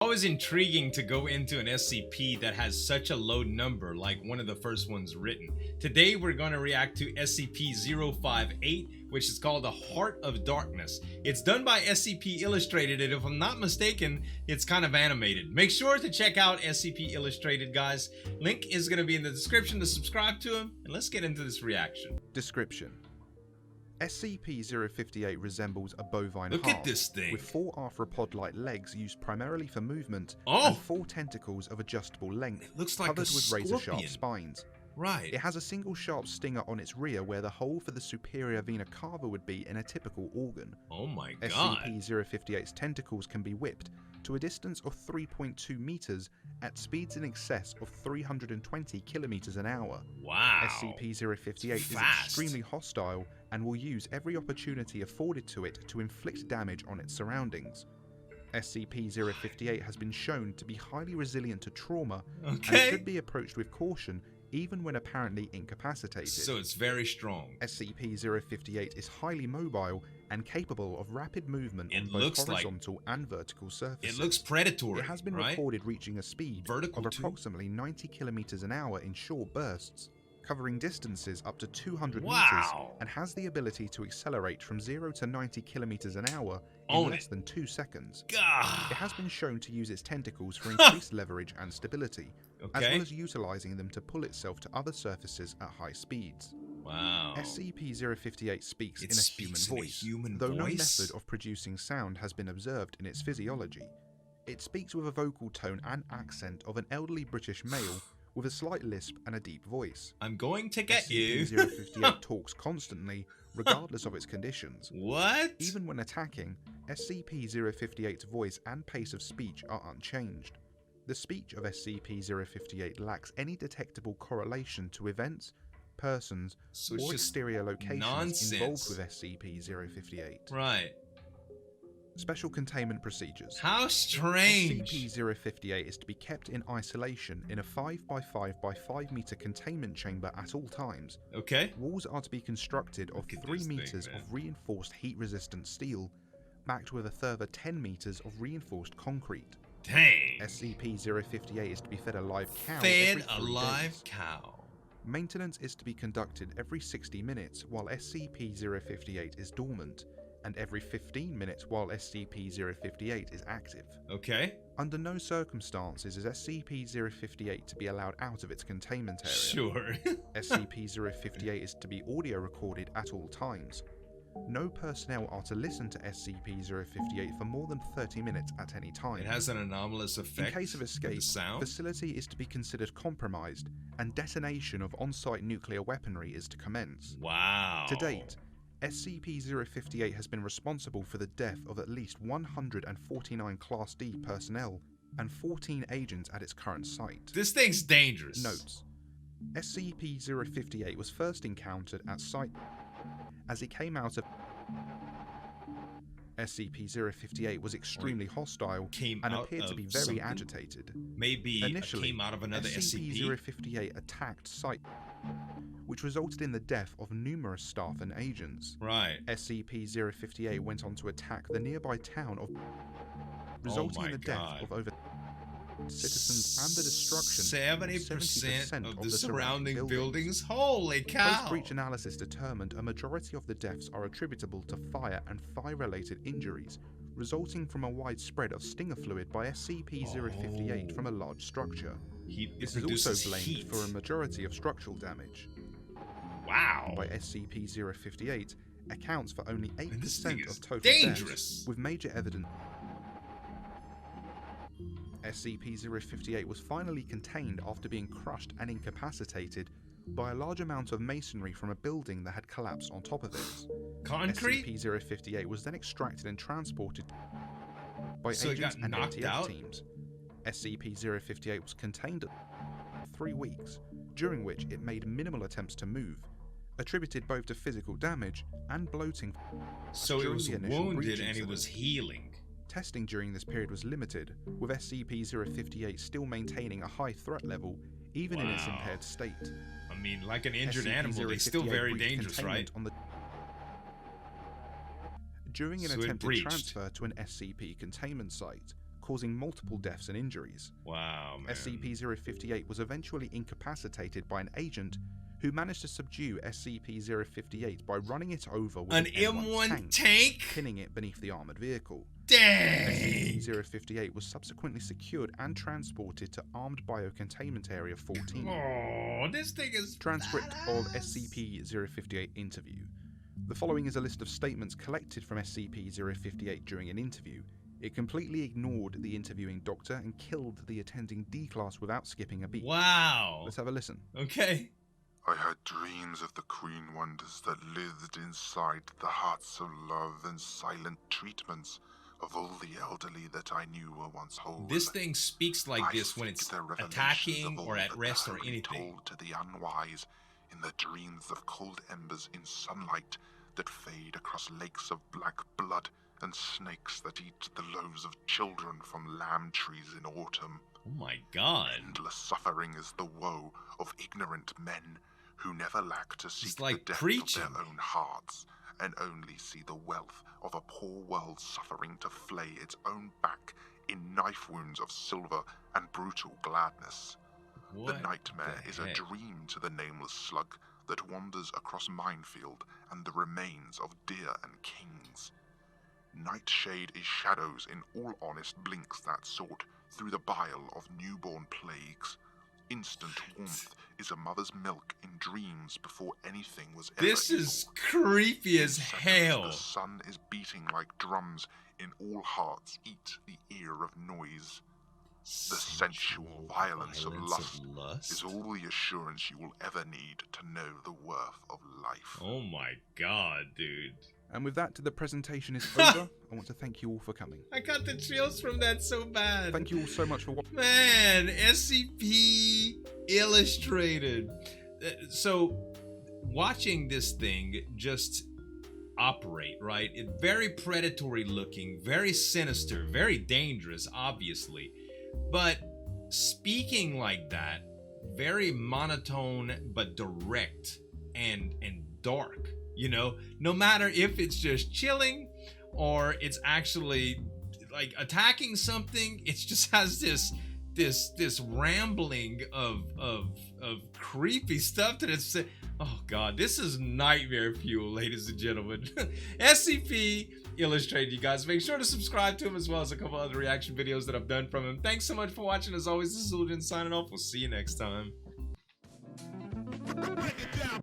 Always intriguing to go into an SCP that has such a low number, like one of the first ones written. Today we're going to react to SCP-058, which is called the Heart of Darkness. It's done by SCP Illustrated, and if I'm not mistaken, it's kind of animated. Make sure to check out SCP Illustrated, guys. Link is going to be in the description to subscribe to him, and let's get into this reaction. Description: SCP-058 resembles a bovine Look heart, at this thing. with 4 arthropod-like legs used primarily for movement, Oh! and 4 tentacles of adjustable length, It looks like covered a with razor-sharp scorpion. spines. Right. It has a single sharp stinger on its rear where the hole for the superior vena cava would be in a typical organ. Oh my god. SCP-058's tentacles can be whipped to a distance of 3.2 meters at speeds in excess of 320 kilometers an hour. Wow. SCP-058 is Fast. extremely hostile and will use every opportunity afforded to it to inflict damage on its surroundings. SCP-058 has been shown to be highly resilient to trauma and should be approached with caution even when apparently incapacitated. So it's very strong. SCP-058 is highly mobile and capable of rapid movement on both horizontal and vertical surfaces. It looks predatory. It has been recorded reaching a speed of approximately 90 kilometers an hour in short bursts, covering distances up to 200 meters, and has the ability to accelerate from 0 to 90 kilometers an hour in less than 2 seconds. It has been shown to use its tentacles for increased leverage and stability, as well as utilizing them to pull itself to other surfaces at high speeds. Wow. SCP-058 speaks in a human voice, though no method of producing sound has been observed in its physiology. It speaks with a vocal tone and accent of an elderly British male with a slight lisp and a deep voice. I'm going to get you. SCP-058 talks constantly, regardless of its conditions. What? Even when attacking, SCP-058's voice and pace of speech are unchanged. The speech of SCP-058 lacks any detectable correlation to events, persons, or exterior locations involved with SCP-058. Right. Special containment procedures. How strange. SCP-058 is to be kept in isolation in a 5x5x5 meter containment chamber at all times. Okay. Walls are to be constructed of 3 meters of reinforced heat-resistant steel, backed with a further 10 meters of reinforced concrete. Dang. SCP-058 is to be fed a live cow Fed every 3 a live days. cow. Maintenance is to be conducted every 60 minutes while SCP-058 is dormant, and every 15 minutes while SCP-058 is active. Okay. Under no circumstances is SCP-058 to be allowed out of its containment area. Sure. SCP-058 is to be audio recorded at all times. No personnel are to listen to SCP-058 for more than 30 minutes at any time. It has an anomalous effect. In case of escape, the facility is to be considered compromised, and detonation of on-site nuclear weaponry is to commence. Wow. To date, SCP-058 has been responsible for the death of at least 149 Class D personnel and 14 agents at its current site. This thing's dangerous. Notes: SCP-058 was first encountered at site as it came out of SCP-058 was extremely hostile and appeared to be very agitated. Maybe initially, it came out of another SCP-058 attacked site, which resulted in the death of numerous staff and agents. Right. SCP-058 went on to attack the nearby town of, resulting in the death of over citizens and the destruction 70% of the surrounding buildings. Holy cow! Post-breach analysis determined a majority of the deaths are attributable to fire and fire-related injuries, resulting from a wide spread of stinger fluid by SCP-058 from a large structure. This is also blamed for a majority of structural damage. Wow! By SCP-058 accounts for only 8% of total deaths, with major evidence. SCP-058 was finally contained after being crushed and incapacitated by a large amount of masonry from a building that had collapsed on top of it. Concrete? SCP-058 was then extracted and transported by agents and ATF teams. SCP-058 was contained for 3 weeks, during which it made minimal attempts to move, attributed both to physical damage and bloating. So it was wounded and it was healing. Testing during this period was limited, with SCP-058 still maintaining a high threat level, even in its impaired state. I mean, like an injured animal, they're still very dangerous, right? During an attempted transfer to an SCP containment site, causing multiple deaths and injuries. Wow, man. SCP-058 was eventually incapacitated by an agent who managed to subdue SCP-058 by running it over with an M1 tank, pinning it beneath the armored vehicle. Dang! SCP-058 was subsequently secured and transported to Armed Biocontainment Area 14. Oh, this thing is Transcript badass. of SCP-058 interview. The following is a list of statements collected from SCP-058 during an interview. It completely ignored the interviewing doctor and killed the attending D-class without skipping a beat. Wow. Let's have a listen. Okay. I had dreams of the Queen Wonders that lived inside the hearts of love and silent treatments of all the elderly that I knew were once whole. This thing speaks like this when it's attacking or at rest or anything. Told to the unwise in the dreams of cold embers in sunlight that fade across lakes of black blood and snakes that eat the loaves of children from lamb trees in autumn. Oh my god. Endless suffering is the woe of ignorant men who never lack to seek like the depth preaching. of their own hearts and only see the wealth of a poor world suffering to flay its own back in knife wounds of silver and brutal gladness. What the nightmare the is heck? a dream to the nameless slug that wanders across minefield and the remains of deer and kings. Nightshade is shadows in all honest blinks that sort through the bile of newborn plagues. Instant warmth is a mother's milk in dreams before anything was ever This is evil. creepy as In seconds, hell. The sun is beating like drums in all hearts. Eat the ear of noise. The sensual violence of lust is all the assurance you will ever need to know the worth of life. Oh my god, dude. And with that, the presentation is over. I want to thank you all for coming. I got the chills from that so bad. Thank you all so much for watching. Man, SCP Illustrated. So, watching this thing just operate, right? It very predatory looking, very sinister, very dangerous, obviously. But speaking like that, very monotone but direct and dark. You know, no matter if it's just chilling or it's actually like attacking something, it just has this rambling of creepy stuff that it's. Oh god, this is nightmare fuel, ladies and gentlemen. SCP Illustrated, you guys. Make sure to subscribe to him as well as a couple other reaction videos that I've done from him. Thanks so much for watching. As always, this is Zueljin signing off. We'll see you next time. Break it down.